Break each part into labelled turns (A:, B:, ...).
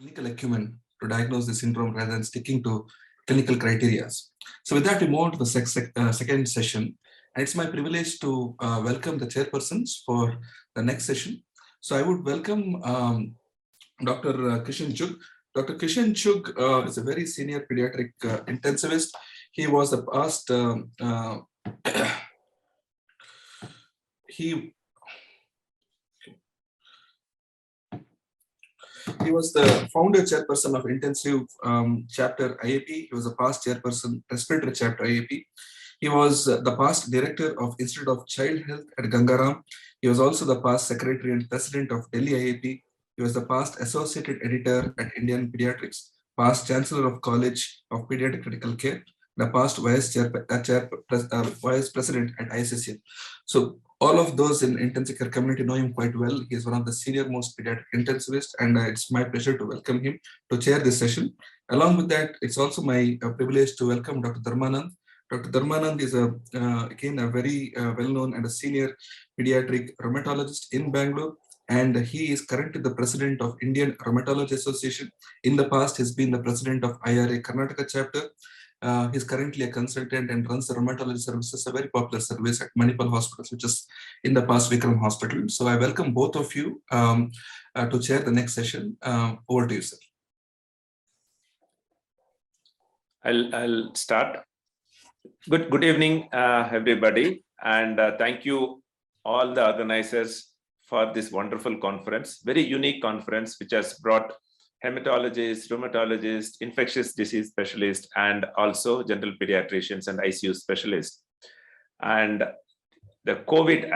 A: clinical acumen to diagnose the syndrome rather than sticking to clinical criteria. So with that, we move on to the second session. And it's my privilege to welcome the chairpersons for the next session. So I would welcome Dr. Kishan Chugh. Dr. Kishan Chugh is a very senior pediatric intensivist. He was a past He was the founder chairperson of intensive chapter IAP. He was a past chairperson respiratory chapter IAP. He was the past director of Institute of Child Health at Gangaram. He was also the past secretary and president of Delhi IAP. He was the past associated editor at Indian Pediatrics, past chancellor of College of Pediatric Critical Care, the past vice president at ICCL. So all of those in intensive care community know him quite well. He is one of the senior most pediatric intensivists, and it's my pleasure to welcome him to chair this session. Along with that, it's also my privilege to welcome Dr. Dharmanand. Dr. Dharmanand is again a very well-known and a senior pediatric rheumatologist in Bangalore, and he is currently the president of Indian Rheumatology Association. In the past, he's been the president of IRA Karnataka chapter. He's currently a consultant and runs the rheumatology services, a very popular service at Manipal Hospitals, which is in the past Vikram Hospital. So I welcome both of you to chair the next session. Over to you, sir.
B: I'll start. Good evening, everybody, and thank you all the organizers for this wonderful conference, very unique conference, which has brought hematologists, rheumatologists, infectious disease specialists, and also general pediatricians and ICU specialists. And the COVID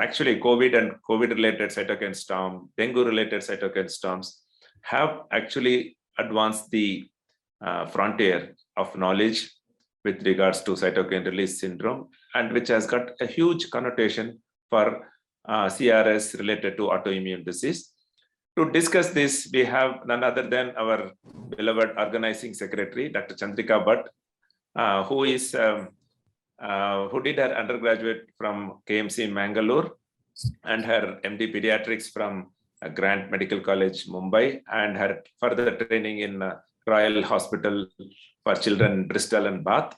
B: and COVID-related cytokine storm, dengue-related cytokine storms have actually advanced the frontier of knowledge with regards to cytokine release syndrome, and which has got a huge connotation for CRS related to autoimmune disease. To discuss this, we have none other than our beloved organizing secretary, Dr. Chandrika Bhat, who did her undergraduate from KMC Mangalore and her MD Pediatrics from Grant Medical College, Mumbai, and her further training in Royal Hospital for Children, Bristol and Bath.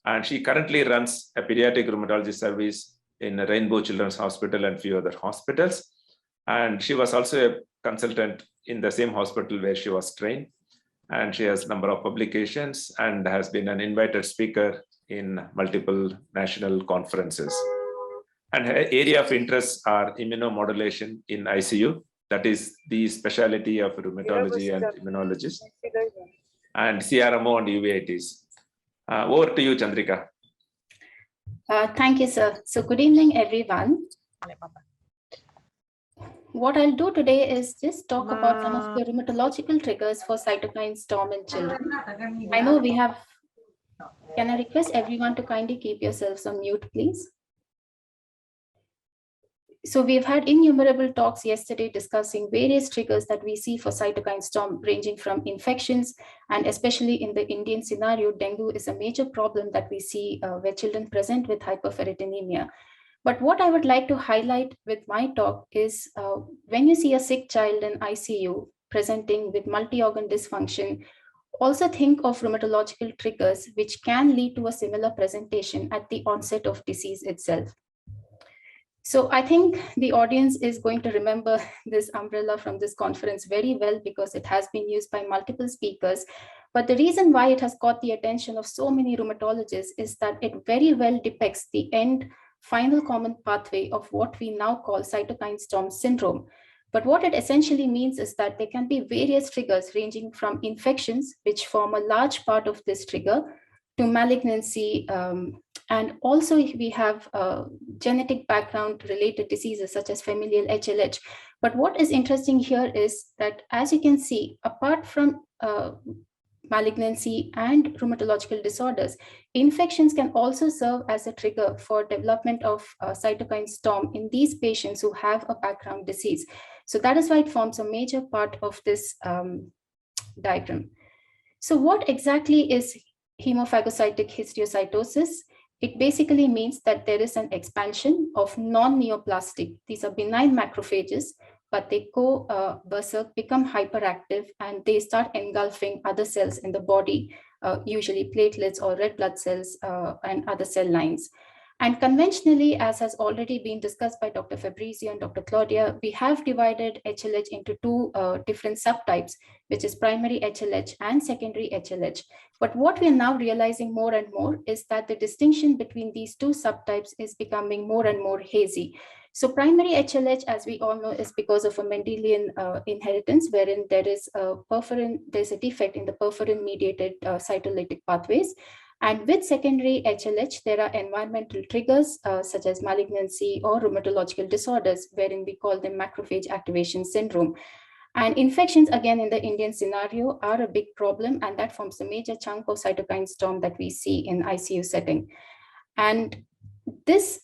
B: And she currently runs a pediatric rheumatology service in Rainbow Children's Hospital and few other hospitals. And she was also a consultant in the same hospital where she was trained. And she has a number of publications and has been an invited speaker in multiple national conferences. And her area of interest are immunomodulation in ICU, that is the specialty of rheumatology and immunology, and CRMO and uveitis. Over to you, Chandrika.
C: Thank you, sir. So good evening, everyone. What I'll do today is just talk about some of the rheumatological triggers for cytokine storm in children. I know we have, can I request everyone to kindly keep yourselves on mute, please? So we've had innumerable talks yesterday discussing various triggers that we see for cytokine storm, ranging from infections, and especially in the Indian scenario, dengue is a major problem that we see where children present with hyperferritinemia. But what I would like to highlight with my talk is when you see a sick child in ICU presenting with multi-organ dysfunction, also think of rheumatological triggers which can lead to a similar presentation at the onset of disease itself. So I think the audience is going to remember this umbrella from this conference very well because it has been used by multiple speakers. But the reason why it has caught the attention of so many rheumatologists is that it very well depicts the final common pathway of what we now call cytokine storm syndrome. But what it essentially means is that there can be various triggers ranging from infections, which form a large part of this trigger, to malignancy. And also we have genetic background related diseases such as familial HLH. But what is interesting here is that, as you can see, apart from malignancy and rheumatological disorders, infections can also serve as a trigger for development of cytokine storm in these patients who have a background disease. So that is why it forms a major part of this diagram. So what exactly is hemophagocytic histocytosis? It basically means that there is an expansion of non-neoplastic, these are benign macrophages, but they go berserk, become hyperactive, and they start engulfing other cells in the body, usually platelets or red blood cells and other cell lines. And conventionally, as has already been discussed by Dr. Fabrizio and Dr. Claudia, we have divided HLH into two different subtypes, which is primary HLH and secondary HLH. But what we are now realizing more and more is that the distinction between these two subtypes is becoming more and more hazy. So primary HLH, as we all know, is because of a Mendelian inheritance, wherein there is a there's a defect in the perforin-mediated cytolytic pathways. And with secondary HLH, there are environmental triggers such as malignancy or rheumatological disorders, wherein we call them macrophage activation syndrome. And infections, again, in the Indian scenario are a big problem, and that forms a major chunk of cytokine storm that we see in ICU setting. And this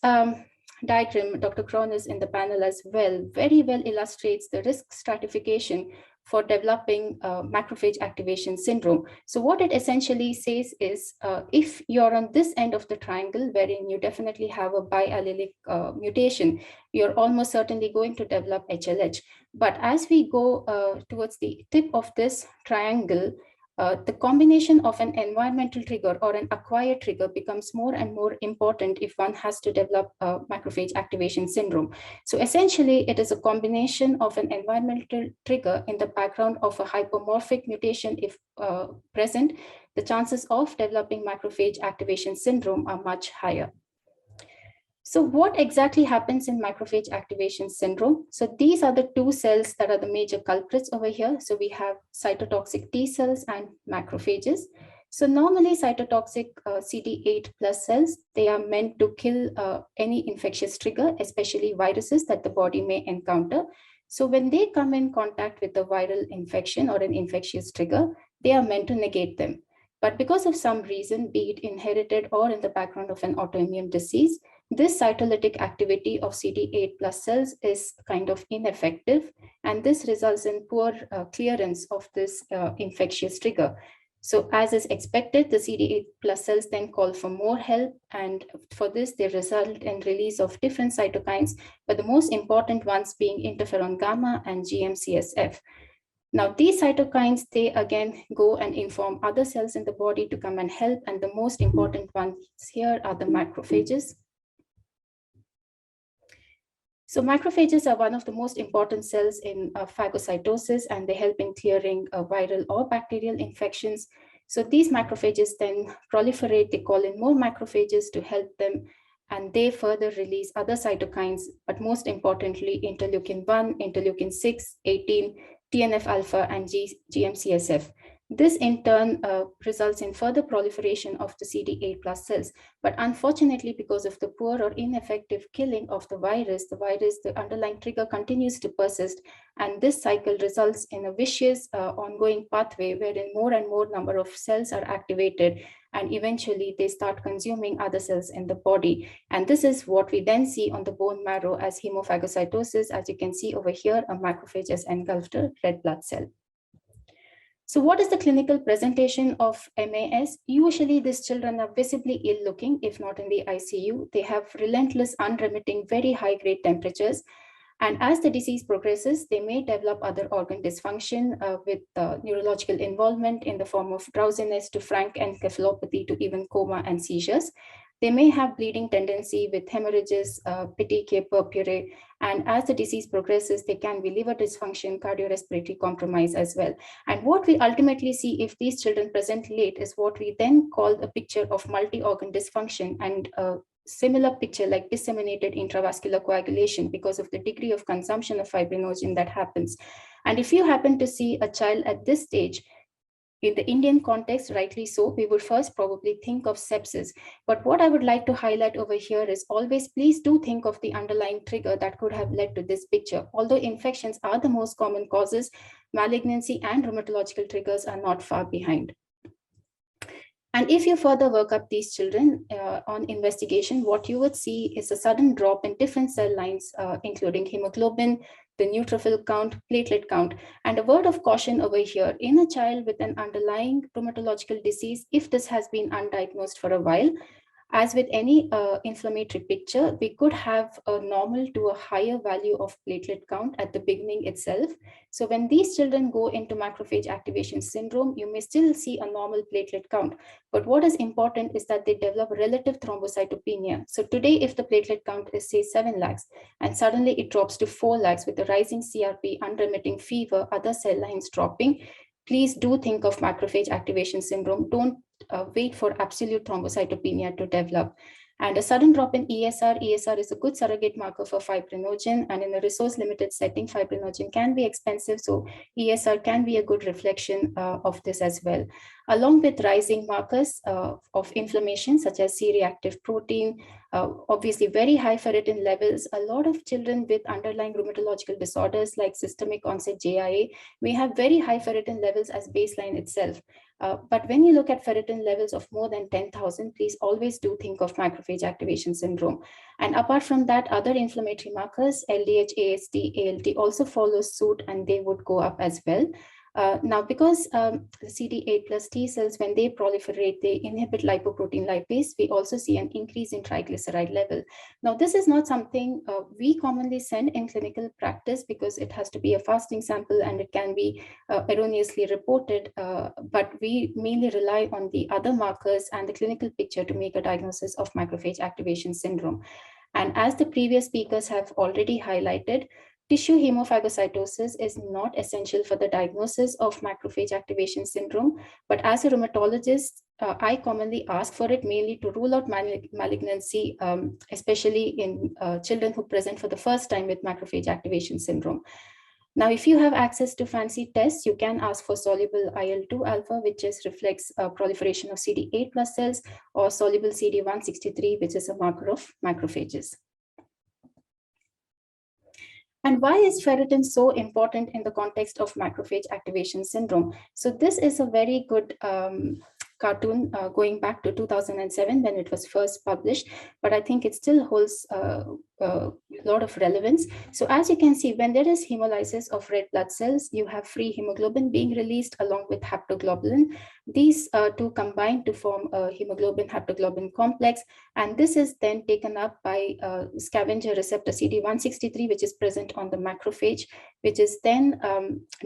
C: diagram, Dr. Kron is in the panel as well, very well illustrates the risk stratification for developing macrophage activation syndrome. So what it essentially says is, if you're on this end of the triangle, wherein you definitely have a biallelic mutation, you're almost certainly going to develop HLH. But as we go towards the tip of this triangle, the combination of an environmental trigger or an acquired trigger becomes more and more important if one has to develop macrophage activation syndrome. So essentially, it is a combination of an environmental trigger in the background of a hypomorphic mutation. If present, the chances of developing macrophage activation syndrome are much higher. So what exactly happens in macrophage activation syndrome? So these are the two cells that are the major culprits over here. So we have cytotoxic T cells and macrophages. So normally cytotoxic CD8 plus cells, they are meant to kill any infectious trigger, especially viruses that the body may encounter. So when they come in contact with a viral infection or an infectious trigger, they are meant to negate them. But because of some reason, be it inherited or in the background of an autoimmune disease, this cytolytic activity of CD8 plus cells is kind of ineffective, and this results in poor clearance of this infectious trigger. So as is expected, the CD8 plus cells then call for more help, and for this they result in release of different cytokines, but the most important ones being interferon gamma and GM-CSF. Now, these cytokines, they again go and inform other cells in the body to come and help, and the most important ones here are the macrophages. So macrophages are one of the most important cells in phagocytosis, and they help in clearing viral or bacterial infections. So these macrophages then proliferate, they call in more macrophages to help them, and they further release other cytokines, but most importantly, interleukin-1, interleukin-6, 18, TNF-alpha, and GM-CSF. This in turn results in further proliferation of the CD8 plus cells. But unfortunately, because of the poor or ineffective killing of the virus, the underlying trigger continues to persist. And this cycle results in a vicious ongoing pathway wherein more and more number of cells are activated, and eventually they start consuming other cells in the body. And this is what we then see on the bone marrow as hemophagocytosis. As you can see over here, a macrophage has engulfed a red blood cell. So what is the clinical presentation of MAS? Usually these children are visibly ill looking, if not in the ICU. They have relentless, unremitting, very high grade temperatures. And as the disease progresses, they may develop other organ dysfunction with neurological involvement in the form of drowsiness to frank encephalopathy to even coma and seizures. They may have bleeding tendency with hemorrhages, petechiae, purpurae, and as the disease progresses, they can be liver dysfunction, cardiorespiratory compromise as well. And what we ultimately see if these children present late is what we then call a picture of multi-organ dysfunction, and a similar picture like disseminated intravascular coagulation because of the degree of consumption of fibrinogen that happens. And if you happen to see a child at this stage, in the Indian context, rightly so, we would first probably think of sepsis. But what I would like to highlight over here is always please do think of the underlying trigger that could have led to this picture. Although infections are the most common causes, malignancy and rheumatological triggers are not far behind. And if you further work up these children on investigation, what you would see is a sudden drop in different cell lines, including hemoglobin, the neutrophil count, platelet count. And a word of caution over here, in a child with an underlying rheumatological disease, if this has been undiagnosed for a while, As with any inflammatory picture, we could have a normal to a higher value of platelet count at the beginning itself. So when these children go into macrophage activation syndrome, you may still see a normal platelet count. But what is important is that they develop relative thrombocytopenia. So today, if the platelet count is say 7 lakhs, and suddenly it drops to 4 lakhs with the rising CRP, unremitting fever, other cell lines dropping, please do think of macrophage activation syndrome. Don't wait for absolute thrombocytopenia to develop. And a sudden drop in ESR. ESR is a good surrogate marker for fibrinogen, and in a resource-limited setting, fibrinogen can be expensive, so ESR can be a good reflection of this as well. Along with rising markers of inflammation, such as C-reactive protein, obviously very high ferritin levels. A lot of children with underlying rheumatological disorders like systemic onset JIA may have very high ferritin levels as baseline itself. But when you look at ferritin levels of more than 10,000, please always do think of macrophage activation syndrome. And apart from that, other inflammatory markers, LDH, AST, ALT also follow suit, and they would go up as well. Now, because the CD8 plus T cells, when they proliferate, they inhibit lipoprotein lipase, we also see an increase in triglyceride level. Now, this is not something we commonly send in clinical practice because it has to be a fasting sample and it can be erroneously reported, but we mainly rely on the other markers and the clinical picture to make a diagnosis of macrophage activation syndrome. And as the previous speakers have already highlighted, tissue hemophagocytosis is not essential for the diagnosis of macrophage activation syndrome, but as a rheumatologist, I commonly ask for it mainly to rule out malignancy, especially in children who present for the first time with macrophage activation syndrome. Now, if you have access to fancy tests, you can ask for soluble IL-2 alpha, which just reflects proliferation of CD8 plus cells, or soluble CD163, which is a marker of macrophages. And why is ferritin so important in the context of macrophage activation syndrome? So this is a very good cartoon going back to 2007 when it was first published, but I think it still holds a lot of relevance. So as you can see, when there is hemolysis of red blood cells, you have free hemoglobin being released along with haptoglobulin. These two combine to form a hemoglobin-haptoglobin complex, and this is then taken up by scavenger receptor CD163, which is present on the macrophage, which is then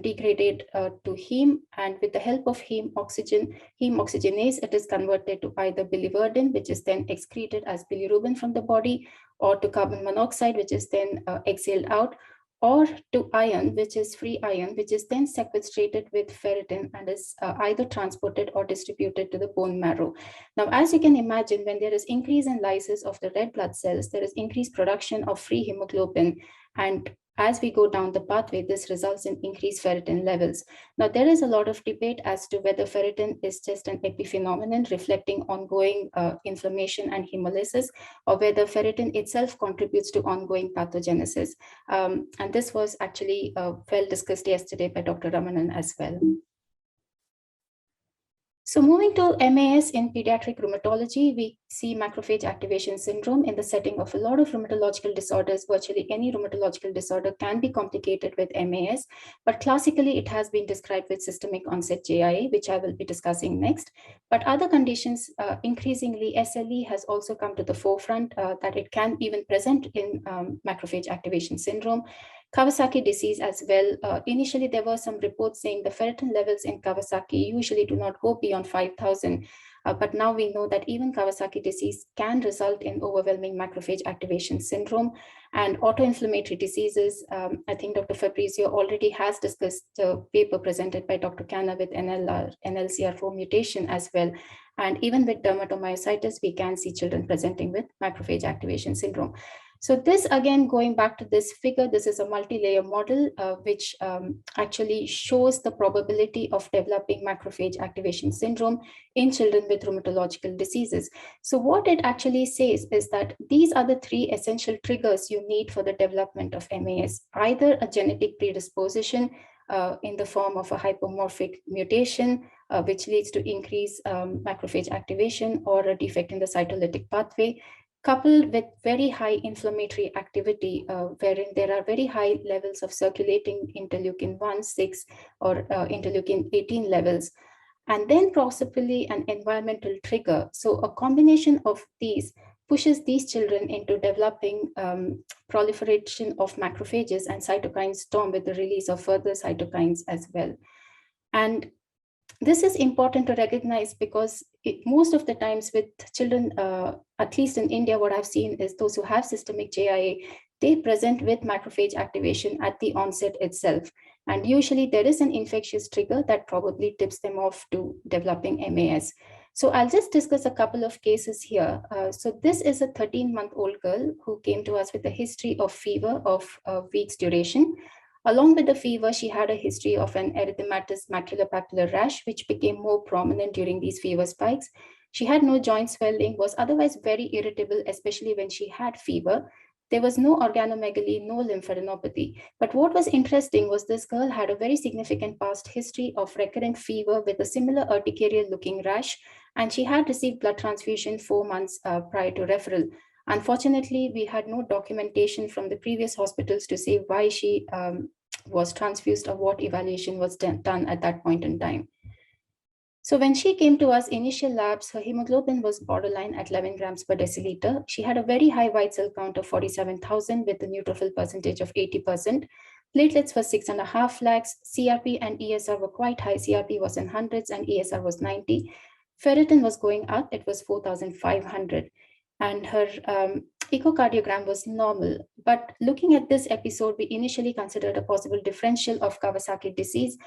C: degraded to heme, and with the help of heme oxygenase, it is converted to either biliverdin, which is then excreted as bilirubin from the body, or to carbon monoxide, which is then exhaled out, or to iron, which is free iron, which is then sequestrated with ferritin and is either transported or distributed to the bone marrow. Now, as you can imagine, when there is increase in lysis of the red blood cells, there is increased production of free hemoglobin, and as we go down the pathway, this results in increased ferritin levels. Now, there is a lot of debate as to whether ferritin is just an epiphenomenon reflecting ongoing inflammation and hemolysis, or whether ferritin itself contributes to ongoing pathogenesis. And this was actually well discussed yesterday by Dr. Ramanan as well. So moving to MAS in pediatric rheumatology, we see macrophage activation syndrome in the setting of a lot of rheumatological disorders. Virtually any rheumatological disorder can be complicated with MAS, but classically it has been described with systemic onset JIA, which I will be discussing next. But other conditions, increasingly SLE has also come to the forefront, that it can even present in macrophage activation syndrome. Kawasaki disease as well. Initially, there were some reports saying the ferritin levels in Kawasaki usually do not go beyond 5,000. But now we know that even Kawasaki disease can result in overwhelming macrophage activation syndrome. And autoinflammatory diseases, I think Dr. Fabrizio already has discussed the paper presented by Dr. Canna with NLCR4 mutation as well. And even with dermatomyositis, we can see children presenting with macrophage activation syndrome. So this, again, going back to this figure, this is a multi-layer model which actually shows the probability of developing macrophage activation syndrome in children with rheumatological diseases. So what it actually says is that these are the three essential triggers you need for the development of MAS, either a genetic predisposition in the form of a hypomorphic mutation, which leads to increased macrophage activation, or a defect in the cytolytic pathway, coupled with very high inflammatory activity, wherein there are very high levels of circulating interleukin 1, 6, or interleukin 18 levels. and then possibly an environmental trigger. So a combination of these pushes these children into developing proliferation of macrophages and cytokine storm with the release of further cytokines as well. And this is important to recognize because most of the times with children, at least in India, what I've seen is those who have systemic JIA, they present with macrophage activation at the onset itself. And usually there is an infectious trigger that probably tips them off to developing MAS. So I'll just discuss a couple of cases here. So this is a 13-month-old girl who came to us with a history of fever of weeks duration. Along with the fever, she had a history of an erythematous maculopapular rash, which became more prominent during these fever spikes. She had no joint swelling, was otherwise very irritable, especially when she had fever. There was no organomegaly, no lymphadenopathy. But what was interesting was this girl had a very significant past history of recurrent fever with a similar urticarial-looking rash, and she had received blood transfusion 4 months prior to referral. Unfortunately, we had no documentation from the previous hospitals to say why she was transfused or what evaluation was done at that point in time. So when she came to us, initial labs, her hemoglobin was borderline at 11 grams per deciliter. She had a very high white cell count of 47,000 with a neutrophil percentage of 80%. Platelets were 6.5 lakhs. CRP and ESR were quite high. CRP was in hundreds and ESR was 90. Ferritin was going up. It was 4,500. And her echocardiogram was normal. But looking at this episode, we initially considered a possible differential of Kawasaki disease,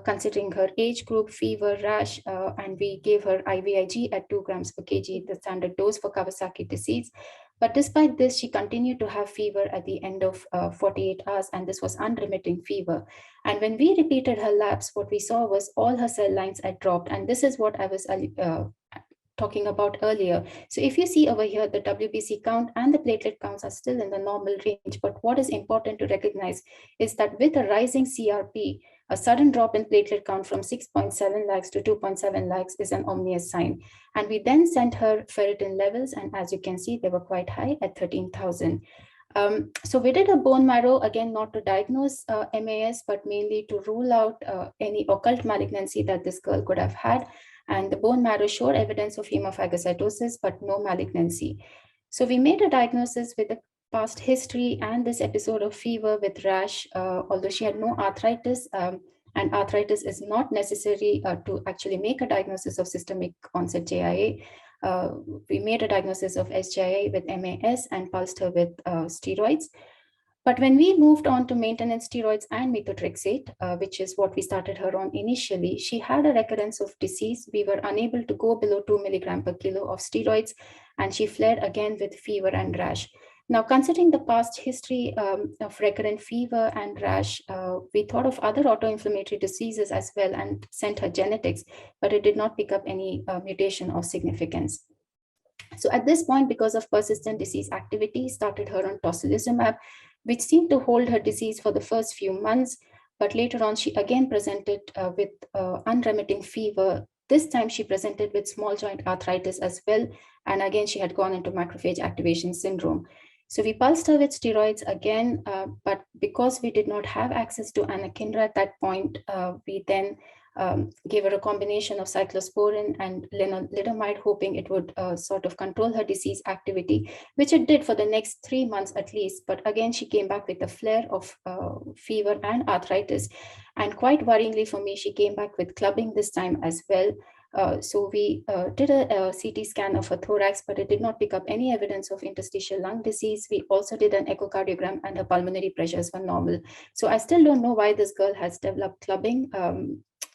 C: considering her age group, fever, rash, and we gave her IVIG at 2 grams per kg, the standard dose for Kawasaki disease. But despite this, she continued to have fever at the end of 48 hours, and this was unremitting fever. And when we repeated her labs, what we saw was all her cell lines had dropped, and this is what I was talking about earlier. So if you see over here, the WBC count and the platelet counts are still in the normal range. But what is important to recognize is that with a rising CRP, a sudden drop in platelet count from 6.7 lakhs to 2.7 lakhs is an ominous sign. And we then sent her ferritin levels, and as you can see, they were quite high at 13,000. So we did a bone marrow, again, not to diagnose MAS, but mainly to rule out any occult malignancy that this girl could have had. And the bone marrow showed evidence of hemophagocytosis, but no malignancy. So we made a diagnosis with a past history and this episode of fever with rash, although she had no arthritis, and arthritis is not necessary to actually make a diagnosis of systemic onset JIA. We made a diagnosis of SJIA with MAS and pulsed her with steroids. But when we moved on to maintenance steroids and methotrexate, which is what we started her on initially, she had a recurrence of disease. We were unable to go below 2 milligram per kilo of steroids, and she fled again with fever and rash. Now, considering the past history of recurrent fever and rash, we thought of other autoinflammatory diseases as well and sent her genetics, but it did not pick up any mutation of significance. So at this point, because of persistent disease activity, started her on tocilizumab, which seemed to hold her disease for the first few months, but later on she again presented with unremitting fever. This time she presented with small joint arthritis as well, and again she had gone into macrophage activation syndrome. So we pulsed her with steroids again, but because we did not have access to anakinra at that point, we then gave her a combination of cyclosporin and lenalidomide, hoping it would sort of control her disease activity, which it did for the next 3 months at least. But again, she came back with a flare of fever and arthritis. And quite worryingly for me, she came back with clubbing this time as well. So we did a CT scan of her thorax, but it did not pick up any evidence of interstitial lung disease. We also did an echocardiogram and her pulmonary pressures were normal. So I still don't know why this girl has developed clubbing.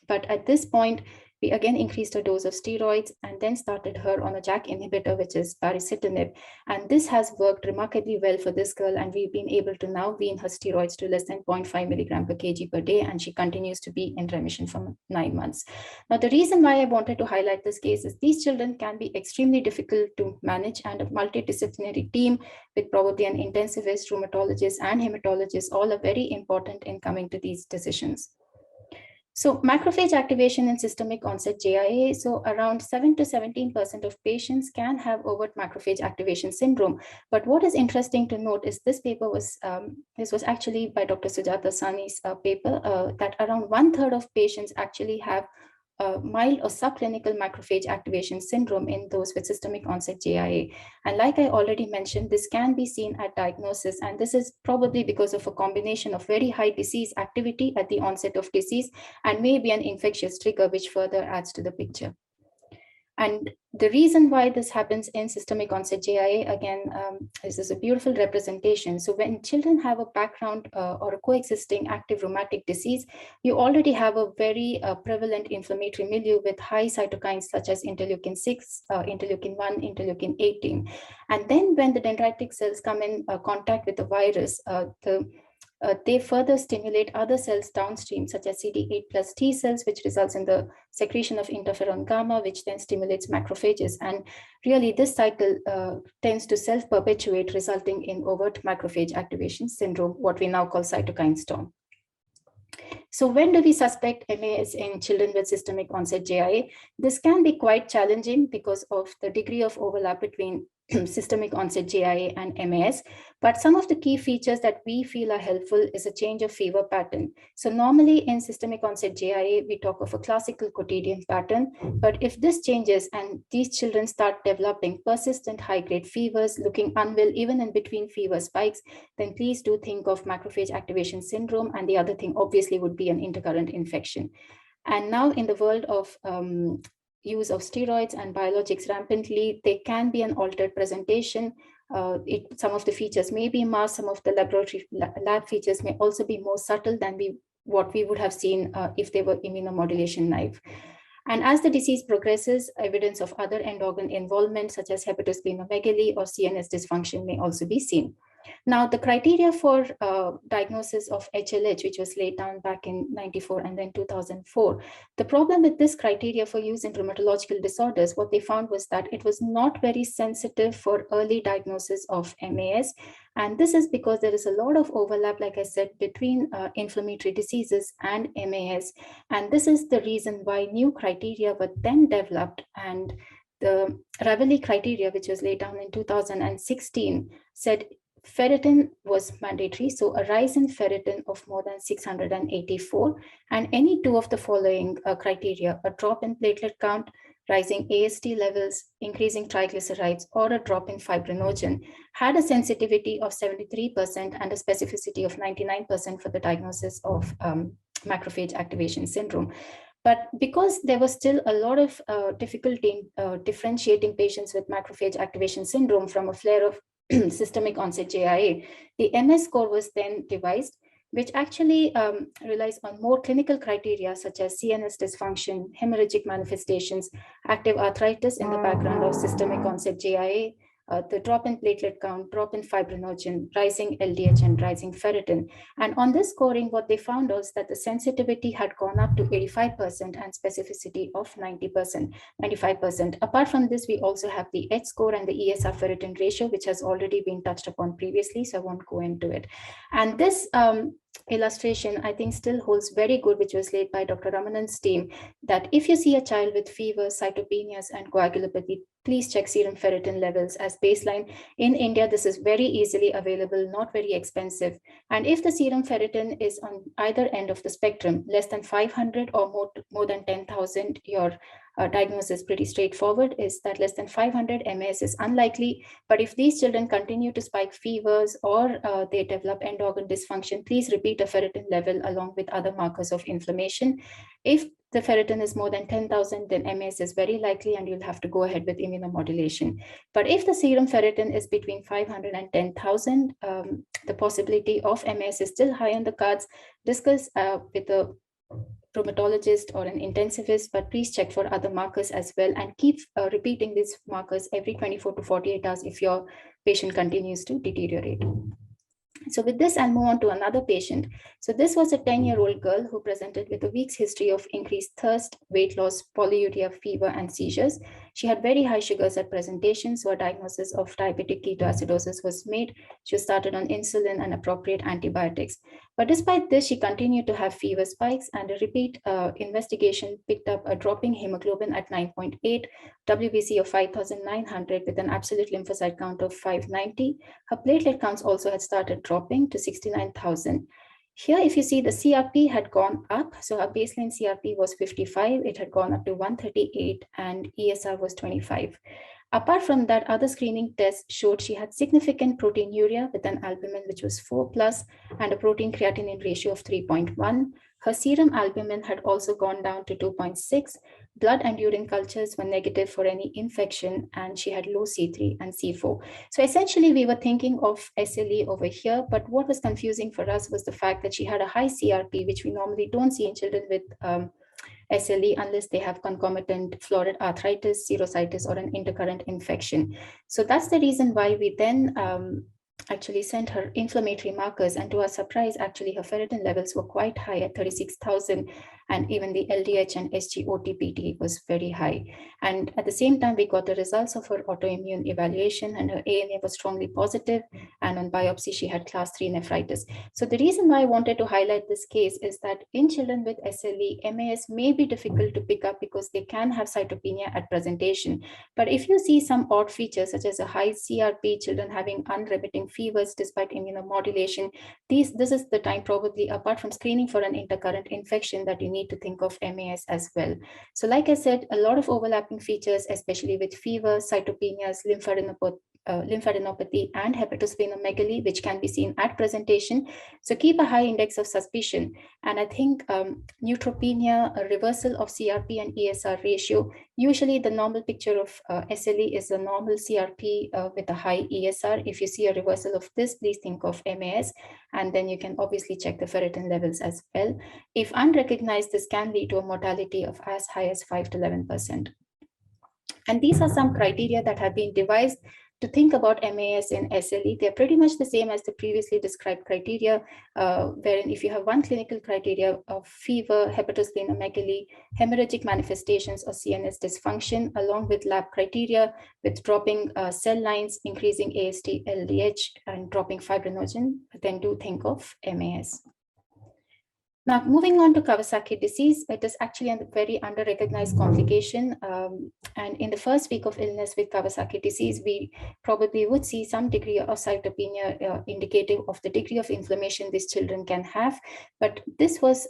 C: But at this point, we again increased her dose of steroids and then started her on a JAK inhibitor, which is baricitinib. And this has worked remarkably well for this girl. And we've been able to now wean her steroids to less than 0.5 milligram per kg per day. And she continues to be in remission for 9 months. Now, the reason why I wanted to highlight this case is these children can be extremely difficult to manage, and a multidisciplinary team with probably an intensivist, rheumatologist, and hematologist all are very important in coming to these decisions. So macrophage activation in systemic onset JIA. So around 7 to 17% of patients can have overt macrophage activation syndrome. But what is interesting to note is this paper was, this was actually by Dr. Sujata Sani's paper, that around 1/3 of patients actually have mild or subclinical macrophage activation syndrome in those with systemic onset JIA. And like I already mentioned, this can be seen at diagnosis, and this is probably because of a combination of very high disease activity at the onset of disease and maybe an infectious trigger, which further adds to the picture. And the reason why this happens in systemic onset JIA, again, this is a beautiful representation. So when children have a background or a coexisting active rheumatic disease, you already have a very prevalent inflammatory milieu with high cytokines such as interleukin-6, interleukin-1, interleukin-18. And then when the dendritic cells come in contact with the virus, they further stimulate other cells downstream, such as CD8 plus T cells, which results in the secretion of interferon gamma, which then stimulates macrophages. And really, this cycle tends to self-perpetuate, resulting in overt macrophage activation syndrome, what we now call cytokine storm. So when do we suspect MAS in children with systemic onset JIA? This can be quite challenging because of the degree of overlap between systemic onset JIA and MAS, but some of the key features that we feel are helpful is a change of fever pattern. So normally in systemic onset JIA, we talk of a classical quotidian pattern, but if this changes and these children start developing persistent high-grade fevers, looking unwell even in between fever spikes, then please do think of macrophage activation syndrome, and the other thing obviously would be an intercurrent infection. And now in the world of use of steroids and biologics rampantly, there can be an altered presentation. Some of the features may be masked, some of the laboratory lab features may also be more subtle than what we would have seen if they were immunomodulation naive. And as the disease progresses, evidence of other end organ involvement, such as hepatosplenomegaly or CNS dysfunction, may also be seen. Now, the criteria for diagnosis of HLH, which was laid down back in 94 and then 2004, the problem with this criteria for use in rheumatological disorders, what they found was that it was not very sensitive for early diagnosis of MAS. And this is because there is a lot of overlap, like I said, between inflammatory diseases and MAS. And this is the reason why new criteria were then developed. And the Ravelli criteria, which was laid down in 2016, said ferritin was mandatory, so a rise in ferritin of more than 684, and any two of the following criteria, a drop in platelet count, rising AST levels, increasing triglycerides, or a drop in fibrinogen, had a sensitivity of 73% and a specificity of 99% for the diagnosis of macrophage activation syndrome. But because there was still a lot of difficulty in differentiating patients with macrophage activation syndrome from a flare of systemic onset JIA, the MS score was then devised, which actually relies on more clinical criteria such as CNS dysfunction, hemorrhagic manifestations, active arthritis in the background of systemic onset JIA, the drop in platelet count, drop in fibrinogen, rising LDH, and rising ferritin. And on this scoring, what they found was that the sensitivity had gone up to 85% and specificity of 90%, 95%. Apart from this, we also have the H score and the ESR ferritin ratio, which has already been touched upon previously, so I won't go into it. And this illustration, I think, still holds very good, which was laid by Dr. Ramanan's team, that if you see a child with fever, cytopenias, and coagulopathy, please check serum ferritin levels as baseline. In India, this is very easily available, not very expensive. And if the serum ferritin is on either end of the spectrum, less than 500 or more than 10,000, your diagnosis is pretty straightforward, is that less than 500 MS is unlikely. But if these children continue to spike fevers or they develop end organ dysfunction, please repeat a ferritin level along with other markers of inflammation. If the ferritin is more than 10,000, then MS is very likely and you'll have to go ahead with immunomodulation. But if the serum ferritin is between 500 and 10,000, the possibility of MS is still high on the cards. Discuss with a rheumatologist or an intensivist, but please check for other markers as well and keep repeating these markers every 24 to 48 hours if your patient continues to deteriorate. So with this, I'll move on to another patient. So this was a 10-year-old girl who presented with a week's history of increased thirst, weight loss, polyuria, fever, and seizures. She had very high sugars at presentation, so a diagnosis of diabetic ketoacidosis was made. She was started on insulin and appropriate antibiotics. But despite this, she continued to have fever spikes, and a repeat investigation picked up a dropping hemoglobin at 9.8, WBC of 5,900 with an absolute lymphocyte count of 590. Her platelet counts also had started dropping to 69,000. Here, if you see, the CRP had gone up. So our baseline CRP was 55. It had gone up to 138 and ESR was 25. Apart from that, other screening tests showed she had significant proteinuria with an albumin which was 4+ and a protein creatinine ratio of 3.1. Her serum albumin had also gone down to 2.6. Blood and urine cultures were negative for any infection, and she had low C3 and C4. So essentially, we were thinking of SLE over here, but what was confusing for us was the fact that she had a high CRP, which we normally don't see in children with SLE unless they have concomitant florid arthritis, serositis, or an intercurrent infection. So that's the reason why we then actually sent her inflammatory markers, and to our surprise, actually her ferritin levels were quite high at 36,000, and even the LDH and SGOT-PT was very high. And at the same time, we got the results of her autoimmune evaluation, and her ANA was strongly positive, and on biopsy, she had class 3 nephritis. So the reason why I wanted to highlight this case is that in children with SLE, MAS may be difficult to pick up because they can have cytopenia at presentation. But if you see some odd features, such as a high CRP, children having unremitting fevers despite immunomodulation, this is the time, probably apart from screening for an intercurrent infection, that you need to think of MAS as well. So like I said, a lot of overlapping features, especially with fever, cytopenias, lymphadenopathy, and hepatosplenomegaly, which can be seen at presentation. So keep a high index of suspicion. And I think neutropenia, a reversal of CRP and ESR ratio, usually the normal picture of SLE is a normal CRP with a high ESR. If you see a reversal of this, please think of MAS, and then you can obviously check the ferritin levels as well. If unrecognized, this can lead to a mortality of as high as 5 to 11%. And these are some criteria that have been devised to think about MAS in SLE. They're pretty much the same as the previously described criteria, wherein if you have one clinical criteria of fever, hepatosplenomegaly, hemorrhagic manifestations, or CNS dysfunction, along with lab criteria with dropping cell lines, increasing AST, LDH, and dropping fibrinogen, then do think of MAS. Now, moving on to Kawasaki disease, it is actually a very under-recognized complication. And in the first week of illness with Kawasaki disease, we probably would see some degree of cytopenia indicative of the degree of inflammation these children can have. But this was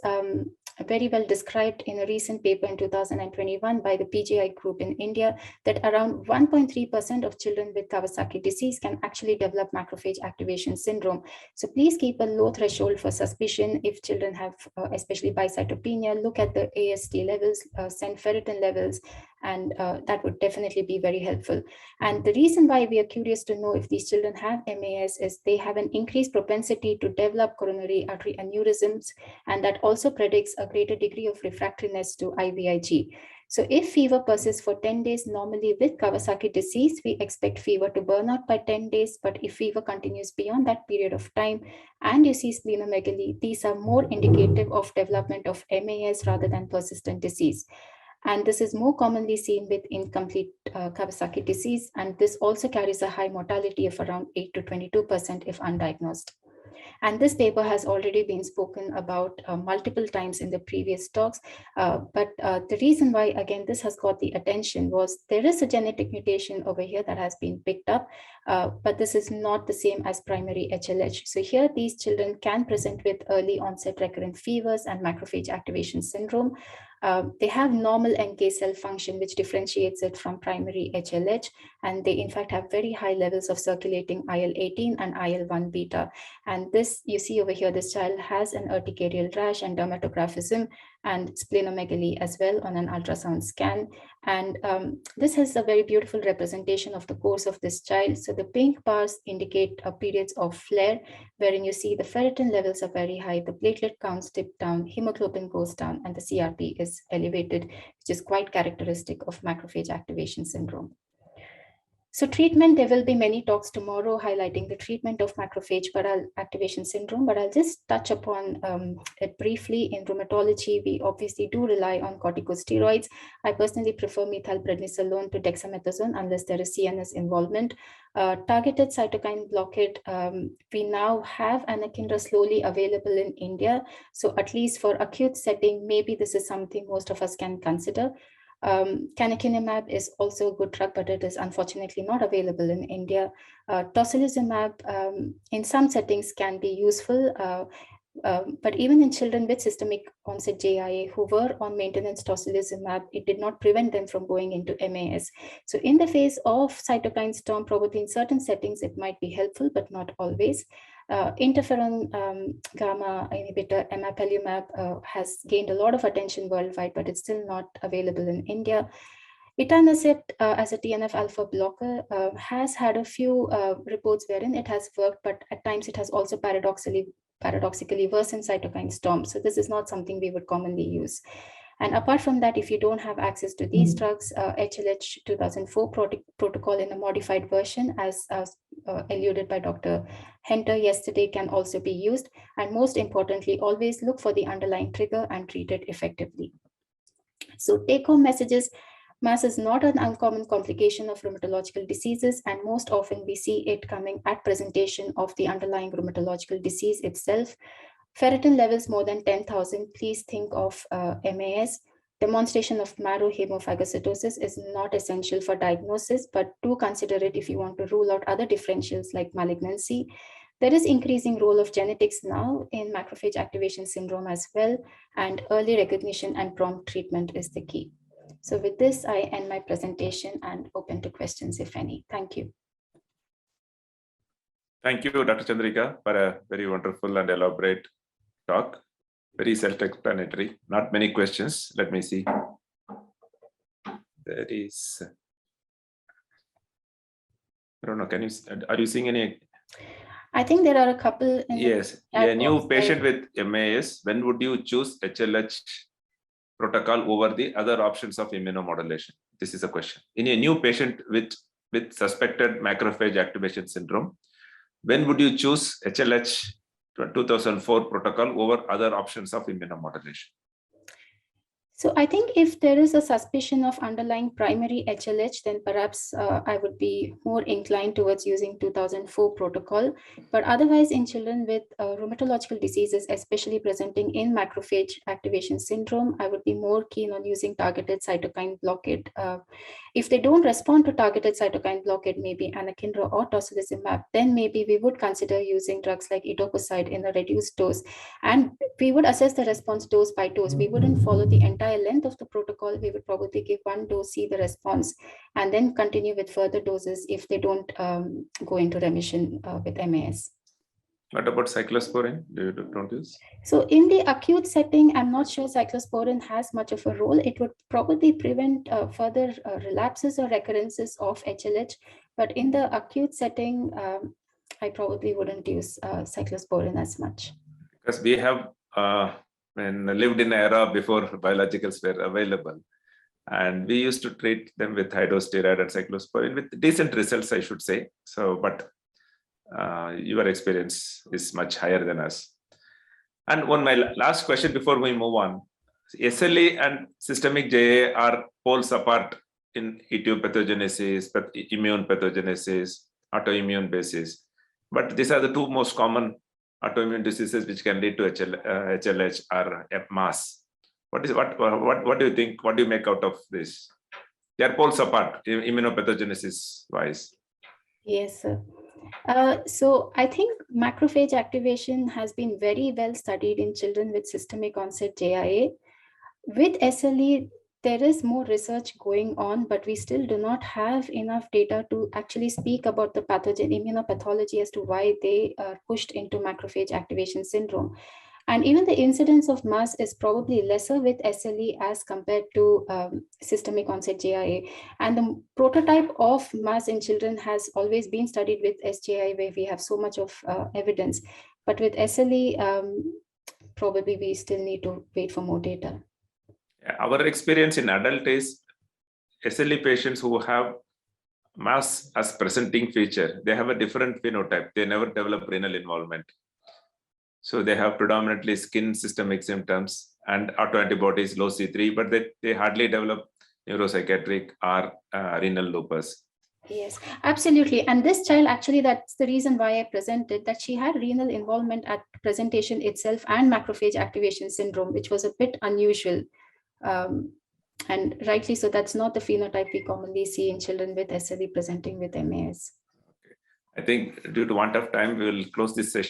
C: very well described in a recent paper in 2021 by the PGI group in India, that around 1.3% of children with Kawasaki disease can actually develop macrophage activation syndrome. So please keep a low threshold for suspicion. If children have especially bicytopenia, look at the AST levels, send ferritin levels, and that would definitely be very helpful. And the reason why we are curious to know if these children have MAS is they have an increased propensity to develop coronary artery aneurysms, and that also predicts a greater degree of refractoriness to IVIG. So if fever persists for 10 days, normally with Kawasaki disease, we expect fever to burn out by 10 days. But if fever continues beyond that period of time and you see splenomegaly, these are more indicative of development of MAS rather than persistent disease. And this is more commonly seen with incomplete Kawasaki disease. And this also carries a high mortality of around 8 to 22% if undiagnosed. And this paper has already been spoken about multiple times in the previous talks. But the reason why, again, this has got the attention was there is a genetic mutation over here that has been picked up, but this is not the same as primary HLH. So here, these children can present with early onset recurrent fevers and macrophage activation syndrome. They have normal NK cell function, which differentiates it from primary HLH. And they, in fact, have very high levels of circulating IL-18 and IL-1 beta. And this, you see over here, this child has an urticarial rash and dermatographism and splenomegaly as well on an ultrasound scan. And this is a very beautiful representation of the course of this child. So the pink bars indicate periods of flare, wherein you see the ferritin levels are very high, the platelet counts dip down, hemoglobin goes down, and the CRP is elevated, which is quite characteristic of macrophage activation syndrome. So treatment, there will be many talks tomorrow highlighting the treatment of macrophage activation syndrome, but I'll just touch upon it briefly. In rheumatology, we obviously do rely on corticosteroids. I personally prefer methylprednisolone to dexamethasone unless there is CNS involvement. Targeted cytokine blockade, we now have anakinra slowly available in India. So at least for acute setting, maybe this is something most of us can consider. Canakinumab is also a good drug, but it is unfortunately not available in India. Tocilizumab in some settings can be useful. But even in children with systemic onset JIA who were on maintenance tocilizumab, it did not prevent them from going into MAS. So in the face of cytokine storm, probably in certain settings, it might be helpful, but not always. Interferon gamma inhibitor emapalumab has gained a lot of attention worldwide, but it's still not available in India. Etanercept as a TNF alpha blocker has had a few reports wherein it has worked, but at times it has also paradoxically worsened cytokine storm. So this is not something we would commonly use. And apart from that, if you don't have access to these drugs, HLH 2004 protocol in a modified version, as alluded by Dr. Hunter yesterday, can also be used. And most importantly, always look for the underlying trigger and treat it effectively. So take-home messages. MAS is not an uncommon complication of rheumatological diseases, and most often we see it coming at presentation of the underlying rheumatological disease itself. Ferritin levels more than 10,000, please think of MAS. Demonstration of marrow hemophagocytosis is not essential for diagnosis, but do consider it if you want to rule out other differentials like malignancy. There is increasing role of genetics now in macrophage activation syndrome as well, and early recognition and prompt treatment is the key. So with this, I end my presentation and open to questions, if any. Thank you.
B: Thank you, Dr. Chandrika, for a very wonderful and elaborate talk. Very self-explanatory. Not many questions. Let me see. There is. I don't know. Are you seeing any?
C: I think there are a couple.
B: Yes. A new patient with MAS. When would you choose HLH protocol over the other options of immunomodulation? This is a question. In a new patient with suspected macrophage activation syndrome, when would you choose HLH 2004 protocol over other options of immunomodulation?
C: So I think if there is a suspicion of underlying primary HLH, then perhaps I would be more inclined towards using 2004 protocol. But otherwise, in children with rheumatological diseases, especially presenting in macrophage activation syndrome, I would be more keen on using targeted cytokine blockade. If they don't respond to targeted cytokine blockade, maybe anakinra or tocilizumab, then maybe we would consider using drugs like etoposide in a reduced dose. And we would assess the response dose by dose. We wouldn't follow the entire length of the protocol. We would probably give one dose, see the response, and then continue with further doses if they don't go into remission with MAS.
B: What about cyclosporine? Don't use?
C: So in the acute setting, I'm not sure cyclosporine has much of a role. It would probably prevent further relapses or recurrences of HLH. But in the acute setting, I probably wouldn't use cyclosporine as much.
B: Because we have lived in an era before biologicals were available. And we used to treat them with high-dose steroid and cyclosporine with decent results, I should say. So, but your experience is much higher than us. And my last question before we move on. SLE and systemic JA are poles apart in etiopathogenesis, immune pathogenesis, autoimmune basis. But these are the two most common autoimmune diseases which can lead to HLH or MAS. What do you think? What do you make out of this? They are poles apart, immunopathogenesis wise.
C: Yes, sir. So I think macrophage activation has been very well studied in children with systemic onset JIA. With SLE, there is more research going on, but we still do not have enough data to actually speak about the pathogen immunopathology as to why they are pushed into macrophage activation syndrome. And even the incidence of MAS is probably lesser with SLE as compared to systemic onset JIA. And the prototype of MAS in children has always been studied with SJI, where we have so much of evidence. But with SLE, probably we still need to wait for more data.
B: Our experience in adult is SLE patients who have MAS as presenting feature, they have a different phenotype. They never develop renal involvement. So they have predominantly skin systemic symptoms and autoantibodies, low C3, but they hardly develop neuropsychiatric or renal lupus.
C: Yes, absolutely. And this child, actually, that's the reason why I presented, that she had renal involvement at presentation itself and macrophage activation syndrome, which was a bit unusual. And rightly so, that's not the phenotype we commonly see in children with SLE presenting with MAS.
B: Okay. I think due to want of time, we will close this session.